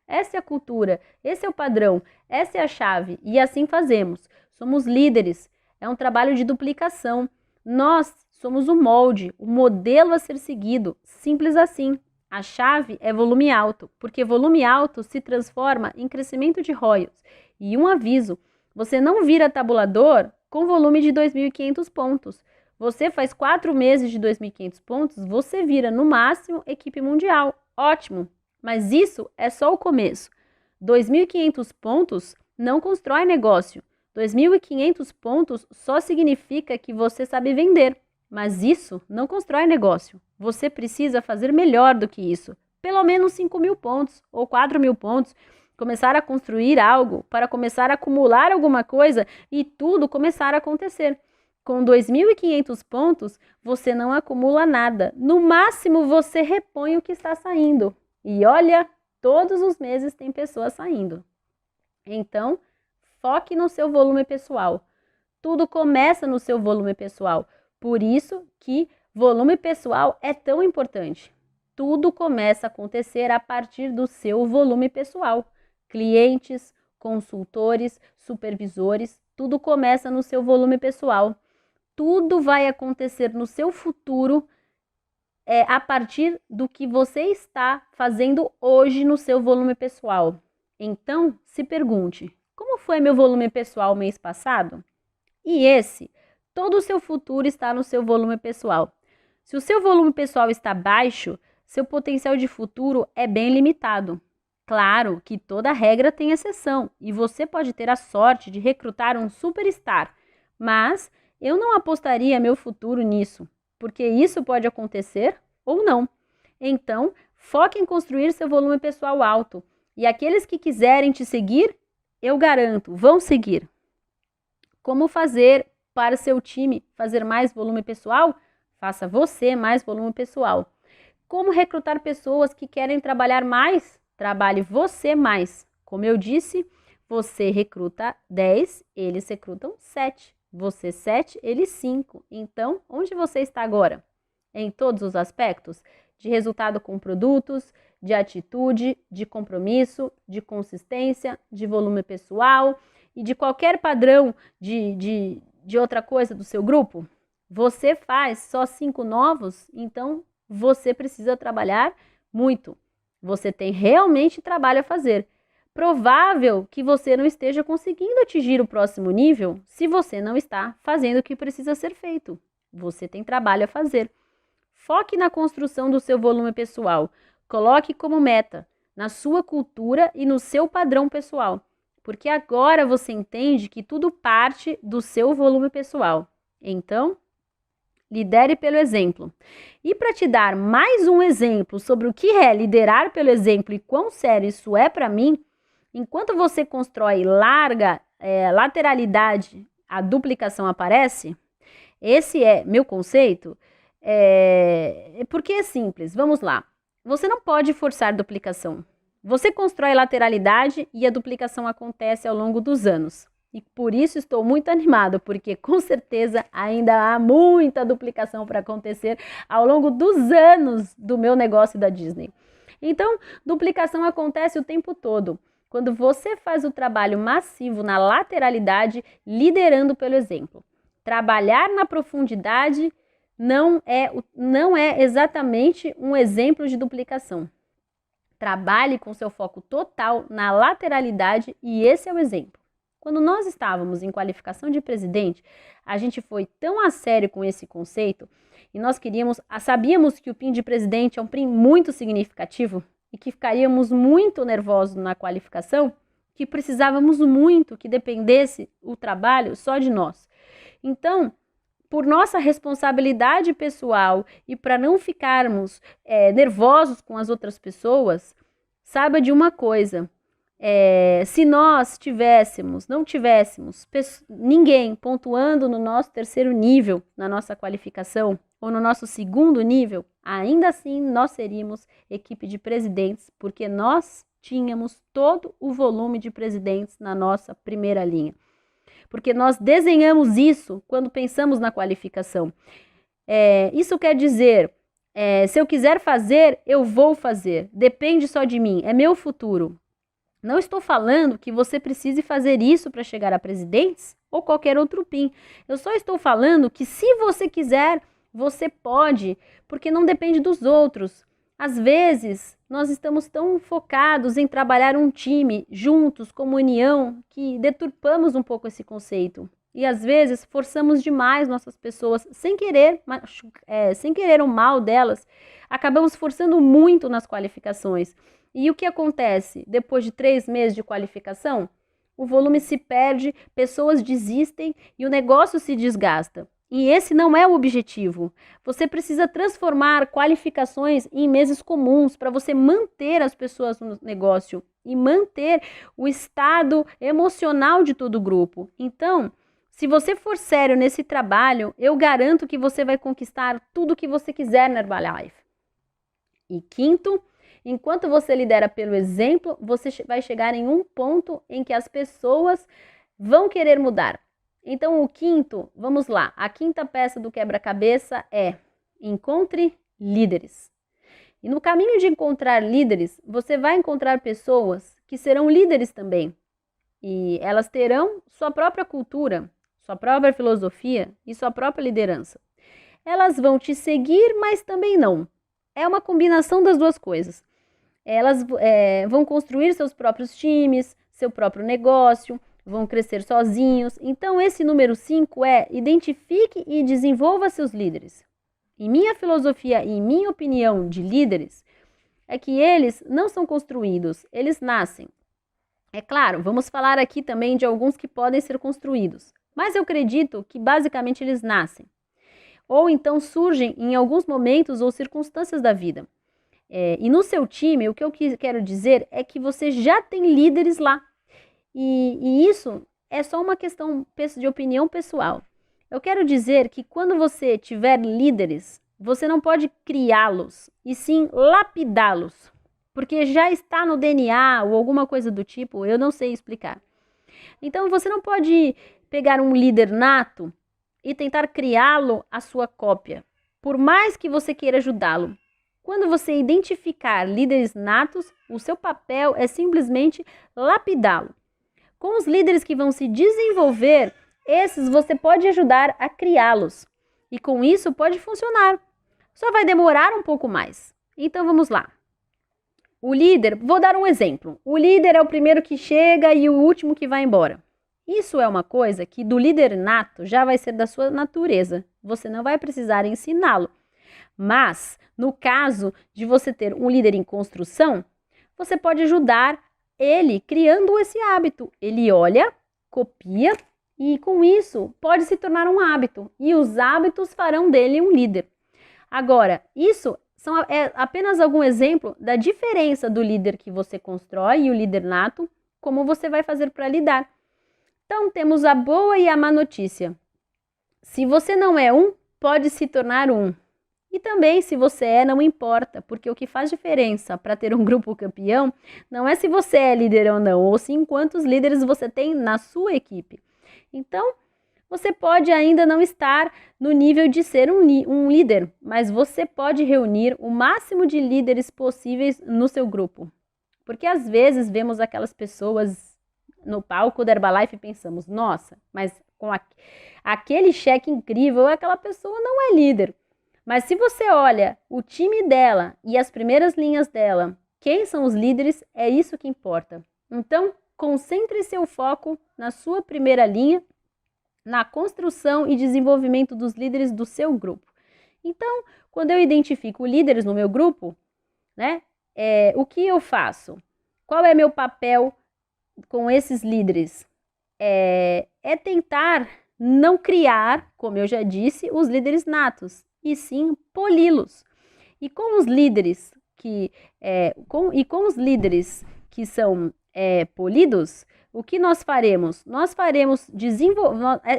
Essa é a cultura, esse é o padrão, essa é a chave, e assim fazemos. Somos líderes, é um trabalho de duplicação. Nós somos o molde, o modelo a ser seguido, simples assim. A chave é volume alto, porque volume alto se transforma em crescimento de ROIs. E um aviso, você não vira tabulador com volume de 2.500 pontos. Você faz 4 meses de 2.500 pontos, você vira no máximo equipe mundial. Ótimo, mas isso é só o começo. 2.500 pontos não constrói negócio. 2.500 pontos só significa que você sabe vender. Mas isso não constrói negócio. Você precisa fazer melhor do que isso. Pelo menos 5.000 pontos ou 4.000 pontos. Começar a construir algo para começar a acumular alguma coisa e tudo começar a acontecer. Com 2.500 pontos, você não acumula nada. No máximo, você repõe o que está saindo. E olha, todos os meses tem pessoas saindo. Então, foque no seu volume pessoal. Tudo começa no seu volume pessoal. Por isso que volume pessoal é tão importante. Tudo começa a acontecer a partir do seu volume pessoal. Clientes, consultores, supervisores, tudo começa no seu volume pessoal. Tudo vai acontecer no seu futuro a partir do que você está fazendo hoje no seu volume pessoal. Então, se pergunte, como foi meu volume pessoal mês passado? E esse? Todo o seu futuro está no seu volume pessoal. Se o seu volume pessoal está baixo, seu potencial de futuro é bem limitado. Claro que toda regra tem exceção e você pode ter a sorte de recrutar um superstar, mas eu não apostaria meu futuro nisso, porque isso pode acontecer ou não. Então, foque em construir seu volume pessoal alto e aqueles que quiserem te seguir, eu garanto, vão seguir. Como fazer para seu time fazer mais volume pessoal? Faça você mais volume pessoal. Como recrutar pessoas que querem trabalhar mais? Trabalhe você mais. Como eu disse, você recruta 10, eles recrutam 7. Você 7, eles 5. Então, onde você está agora? Em todos os aspectos? De resultado com produtos, de atitude, de compromisso, de consistência, de volume pessoal e de qualquer padrão de outra coisa do seu grupo? Você faz só 5 novos, então você precisa trabalhar muito. Você tem realmente trabalho a fazer. Provável que você não esteja conseguindo atingir o próximo nível se você não está fazendo o que precisa ser feito. Você tem trabalho a fazer. Foque na construção do seu volume pessoal. Coloque como meta, na sua cultura e no seu padrão pessoal. Porque agora você entende que tudo parte do seu volume pessoal. Então, lidere pelo exemplo. E para te dar mais um exemplo sobre o que é liderar pelo exemplo e quão sério isso é para mim, enquanto você constrói larga lateralidade, a duplicação aparece. Esse é meu conceito. Porque é simples, vamos lá. Você não pode forçar duplicação. Você constrói lateralidade e a duplicação acontece ao longo dos anos. E por isso estou muito animada, porque com certeza ainda há muita duplicação para acontecer ao longo dos anos do meu negócio da Disney. Então, duplicação acontece o tempo todo. Quando você faz o trabalho massivo na lateralidade, liderando pelo exemplo. Trabalhar na profundidade não é exatamente um exemplo de duplicação. Trabalhe com seu foco total na lateralidade e esse é o exemplo. Quando nós estávamos em qualificação de presidente, a gente foi tão a sério com esse conceito e nós sabíamos que o PIN de presidente é um PIN muito significativo e que ficaríamos muito nervosos na qualificação, que precisávamos muito que dependesse o trabalho só de nós. Então, por nossa responsabilidade pessoal e para não ficarmos nervosos com as outras pessoas, saiba de uma coisa, se nós não tivéssemos ninguém pontuando no nosso terceiro nível, na nossa qualificação, ou no nosso segundo nível, ainda assim nós seríamos equipe de presidentes, porque nós tínhamos todo o volume de presidentes na nossa primeira linha. Porque nós desenhamos isso quando pensamos na qualificação. Isso quer dizer, se eu quiser fazer, eu vou fazer. Depende só de mim, é meu futuro. Não estou falando que você precise fazer isso para chegar a presidentes ou qualquer outro PIN. Eu só estou falando que se você quiser, você pode, porque não depende dos outros. Às vezes, nós estamos tão focados em trabalhar um time, juntos, como união, que deturpamos um pouco esse conceito. E às vezes forçamos demais nossas pessoas, sem querer o mal delas, acabamos forçando muito nas qualificações. E o que acontece depois de 3 meses de qualificação? O volume se perde, pessoas desistem e o negócio se desgasta. E esse não é o objetivo. Você precisa transformar qualificações em meses comuns para você manter as pessoas no negócio e manter o estado emocional de todo o grupo. Então, se você for sério nesse trabalho, eu garanto que você vai conquistar tudo o que você quiser na Herbalife. E quinto, enquanto você lidera pelo exemplo, você vai chegar em um ponto em que as pessoas vão querer mudar. Então, o quinto, vamos lá, a quinta peça do quebra-cabeça é: encontre líderes. E no caminho de encontrar líderes, você vai encontrar pessoas que serão líderes também. E elas terão sua própria cultura, sua própria filosofia e sua própria liderança. Elas vão te seguir, mas também não. É uma combinação das duas coisas. Elas vão construir seus próprios times, seu próprio negócio, vão crescer sozinhos. Então, esse número 5 é: identifique e desenvolva seus líderes. E minha filosofia e minha opinião de líderes é que eles não são construídos, eles nascem. É claro, vamos falar aqui também de alguns que podem ser construídos, mas eu acredito que basicamente eles nascem. Ou então surgem em alguns momentos ou circunstâncias da vida. E no seu time, o que eu quero dizer é que você já tem líderes lá. E isso é só uma questão de opinião pessoal. Eu quero dizer que quando você tiver líderes, você não pode criá-los, e sim lapidá-los. Porque já está no DNA ou alguma coisa do tipo, eu não sei explicar. Então você não pode pegar um líder nato e tentar criá-lo à sua cópia, por mais que você queira ajudá-lo. Quando você identificar líderes natos, o seu papel é simplesmente lapidá-lo. Com os líderes que vão se desenvolver, esses você pode ajudar a criá-los. E com isso pode funcionar. Só vai demorar um pouco mais. Então vamos lá. O líder, vou dar um exemplo. O líder é o primeiro que chega e o último que vai embora. Isso é uma coisa que do líder nato já vai ser da sua natureza. Você não vai precisar ensiná-lo. Mas, no caso de você ter um líder em construção, você pode ajudar ele criando esse hábito. Ele olha, copia e com isso pode se tornar um hábito. E os hábitos farão dele um líder. Agora, isso é apenas algum exemplo da diferença do líder que você constrói e o líder nato, como você vai fazer para lidar. Então, temos a boa e a má notícia. Se você não é um, pode se tornar um. E também, se você é, não importa, porque o que faz diferença para ter um grupo campeão não é se você é líder ou não, ou sim quantos líderes você tem na sua equipe. Então, você pode ainda não estar no nível de ser um líder, mas você pode reunir o máximo de líderes possíveis no seu grupo. Porque às vezes vemos aquelas pessoas no palco da Herbalife e pensamos: nossa, mas com aquele cheque incrível, aquela pessoa não é líder. Mas se você olha o time dela e as primeiras linhas dela, quem são os líderes, é isso que importa. Então, concentre seu foco na sua primeira linha, na construção e desenvolvimento dos líderes do seu grupo. Então, quando eu identifico líderes no meu grupo, o que eu faço? Qual é meu papel com esses líderes? É tentar não criar, como eu já disse, os líderes natos, e sim poli-los. E com os líderes que são polidos, o que nós faremos? Nós faremos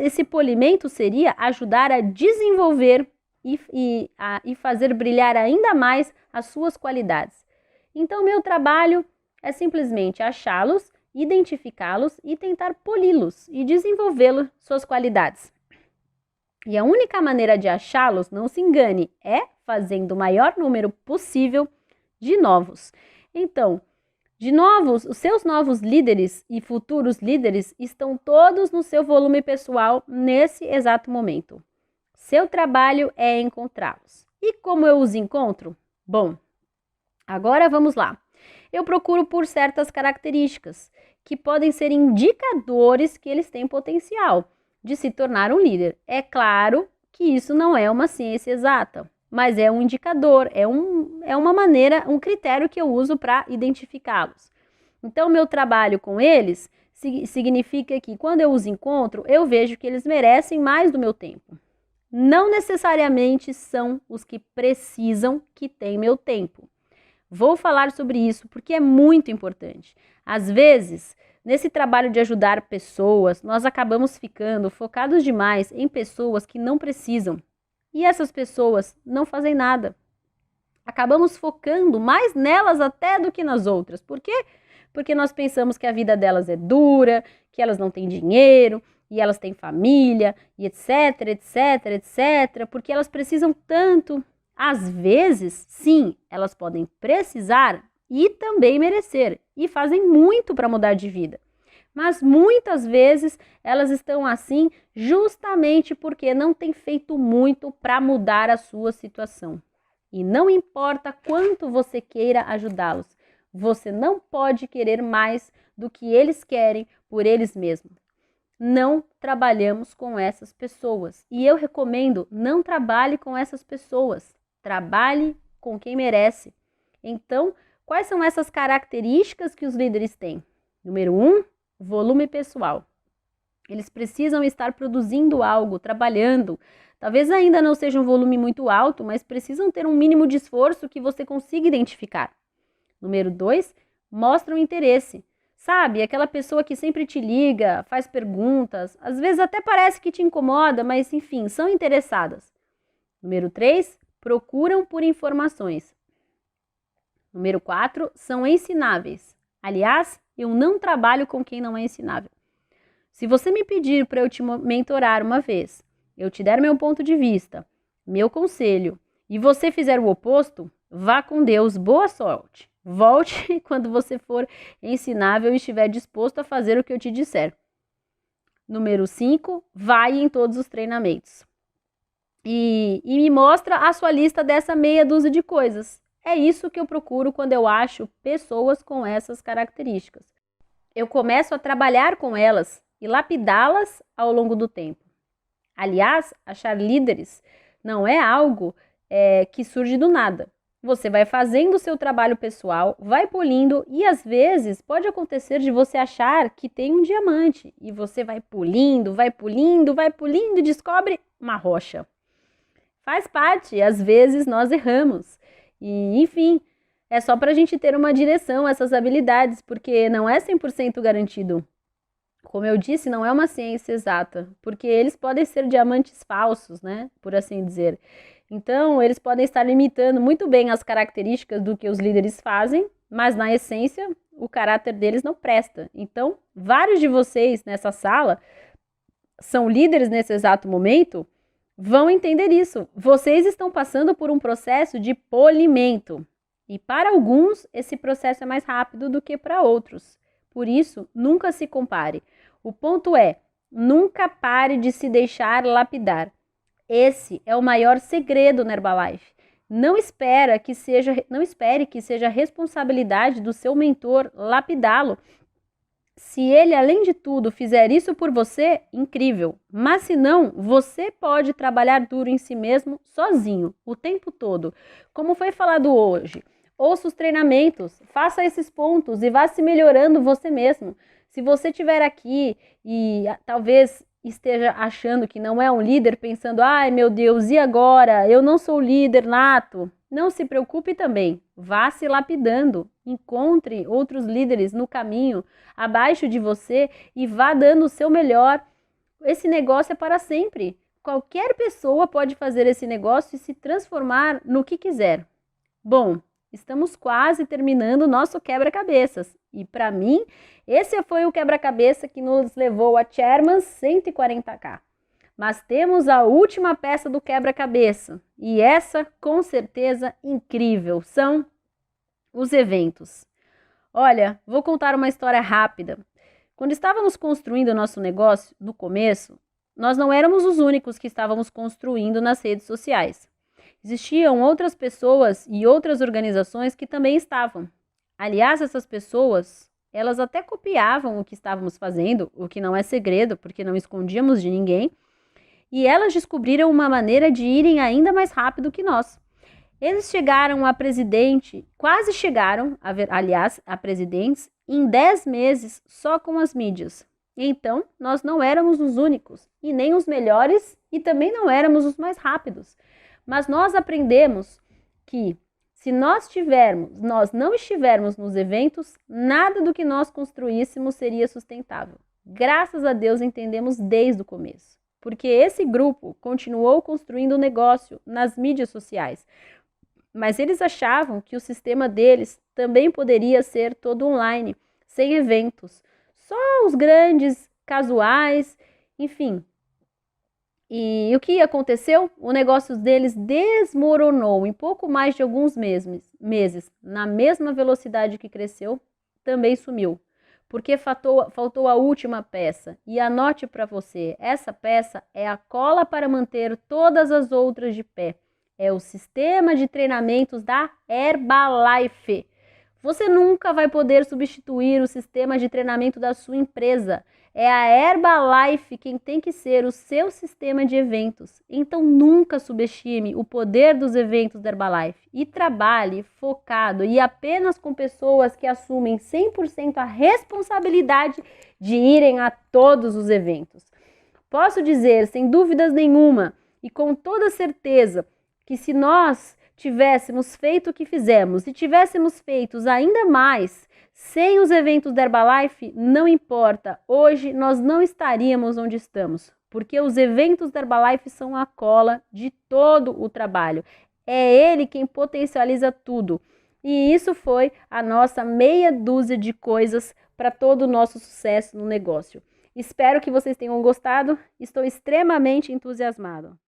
esse polimento seria ajudar a desenvolver e fazer brilhar ainda mais as suas qualidades. Então, meu trabalho é simplesmente achá-los, identificá-los e tentar poli-los e desenvolvê-los suas qualidades. E a única maneira de achá-los, não se engane, é fazendo o maior número possível de novos. Então, de novos, os seus novos líderes e futuros líderes estão todos no seu volume pessoal nesse exato momento. Seu trabalho é encontrá-los. E como eu os encontro? Bom, agora vamos lá. Eu procuro por certas características que podem ser indicadores que eles têm potencial de se tornar um líder. É claro que isso não é uma ciência exata, mas é um indicador, é uma maneira, um critério que eu uso para identificá-los. Então, meu trabalho com eles significa que quando eu os encontro, eu vejo que eles merecem mais do meu tempo. Não necessariamente são os que precisam que têm meu tempo. Vou falar sobre isso porque é muito importante. Às vezes, nesse trabalho de ajudar pessoas, nós acabamos ficando focados demais em pessoas que não precisam. E essas pessoas não fazem nada. Acabamos focando mais nelas até do que nas outras. Por quê? Porque nós pensamos que a vida delas é dura, que elas não têm dinheiro, e elas têm família, e etc, etc, etc, porque elas precisam tanto. Às vezes, sim, elas podem precisar e também merecer, e fazem muito para mudar de vida. Mas muitas vezes elas estão assim justamente porque não têm feito muito para mudar a sua situação. E não importa quanto você queira ajudá-los, você não pode querer mais do que eles querem por eles mesmos. Não trabalhamos com essas pessoas. E eu recomendo, não trabalhe com essas pessoas. Trabalhe com quem merece. Então, quais são essas características que os líderes têm? Número 1, volume pessoal. Eles precisam estar produzindo algo, trabalhando. Talvez ainda não seja um volume muito alto, mas precisam ter um mínimo de esforço que você consiga identificar. Número 2, mostram interesse. Sabe, aquela pessoa que sempre te liga, faz perguntas, às vezes até parece que te incomoda, mas enfim, são interessadas. Número 3, procuram por informações. Número 4, são ensináveis. Aliás, eu não trabalho com quem não é ensinável. Se você me pedir para eu te mentorar uma vez, eu te der meu ponto de vista, meu conselho, e você fizer o oposto, vá com Deus, boa sorte. Volte quando você for ensinável e estiver disposto a fazer o que eu te disser. Número 5, vai em todos os treinamentos. E me mostra a sua lista dessa meia dúzia de coisas. É isso que eu procuro quando eu acho pessoas com essas características. Eu começo a trabalhar com elas e lapidá-las ao longo do tempo. Aliás, achar líderes não é algo que surge do nada. Você vai fazendo o seu trabalho pessoal, vai polindo e às vezes pode acontecer de você achar que tem um diamante e você vai polindo, vai polindo, vai polindo e descobre uma rocha. Faz parte, às vezes nós erramos e enfim, é só para a gente ter uma direção, essas habilidades, porque não é 100% garantido. Como eu disse, não é uma ciência exata, porque eles podem ser diamantes falsos, né, por assim dizer. Então, eles podem estar imitando muito bem as características do que os líderes fazem, mas na essência, o caráter deles não presta. Então, vários de vocês nessa sala são líderes nesse exato momento, vão entender isso. Vocês estão passando por um processo de polimento. E para alguns, esse processo é mais rápido do que para outros. Por isso, nunca se compare. O ponto é, nunca pare de se deixar lapidar. Esse é o maior segredo na Herbalife. Não espere que seja responsabilidade do seu mentor lapidá-lo. Se ele, além de tudo, fizer isso por você, incrível. Mas se não, você pode trabalhar duro em si mesmo, sozinho, o tempo todo. Como foi falado hoje, ouça os treinamentos, faça esses pontos e vá se melhorando você mesmo. Se você estiver aqui e talvez esteja achando que não é um líder, pensando, ai meu Deus, e agora? Eu não sou líder nato. Não se preocupe também, vá se lapidando, encontre outros líderes no caminho, abaixo de você e vá dando o seu melhor. Esse negócio é para sempre. Qualquer pessoa pode fazer esse negócio e se transformar no que quiser. Bom, estamos quase terminando o nosso quebra-cabeças. E para mim, esse foi o quebra-cabeça que nos levou a Chairman's 140K. Mas temos a última peça do quebra-cabeça, e essa, com certeza, incrível, são os eventos. Olha, vou contar uma história rápida. Quando estávamos construindo o nosso negócio, no começo, nós não éramos os únicos que estávamos construindo nas redes sociais. Existiam outras pessoas e outras organizações que também estavam. Aliás, essas pessoas, elas até copiavam o que estávamos fazendo, o que não é segredo, porque não escondíamos de ninguém, e elas descobriram uma maneira de irem ainda mais rápido que nós. Eles chegaram a presidente, quase chegaram, a presidentes, em 10 meses só com as mídias. Então, nós não éramos os únicos, e nem os melhores, e também não éramos os mais rápidos. Mas nós aprendemos que, se nós não estivermos nos eventos, nada do que nós construíssemos seria sustentável. Graças a Deus entendemos desde o começo, porque esse grupo continuou construindo o negócio nas mídias sociais, mas eles achavam que o sistema deles também poderia ser todo online, sem eventos, só os grandes, casuais, enfim. E o que aconteceu? O negócio deles desmoronou em pouco mais de alguns meses, na mesma velocidade que cresceu, também sumiu, porque faltou a última peça. E anote para você, essa peça é a cola para manter todas as outras de pé. É o sistema de treinamentos da Herbalife. Você nunca vai poder substituir o sistema de treinamento da sua empresa. É a Herbalife quem tem que ser o seu sistema de eventos. Então nunca subestime o poder dos eventos da Herbalife e trabalhe focado e apenas com pessoas que assumem 100% a responsabilidade de irem a todos os eventos. Posso dizer, sem dúvidas nenhuma e com toda certeza, que se nós tivéssemos feito o que fizemos e tivéssemos feito ainda mais sem os eventos da Herbalife, não importa, hoje nós não estaríamos onde estamos, porque os eventos da Herbalife são a cola de todo o trabalho. É ele quem potencializa tudo. E isso foi a nossa meia dúzia de coisas para todo o nosso sucesso no negócio. Espero que vocês tenham gostado, estou extremamente entusiasmado.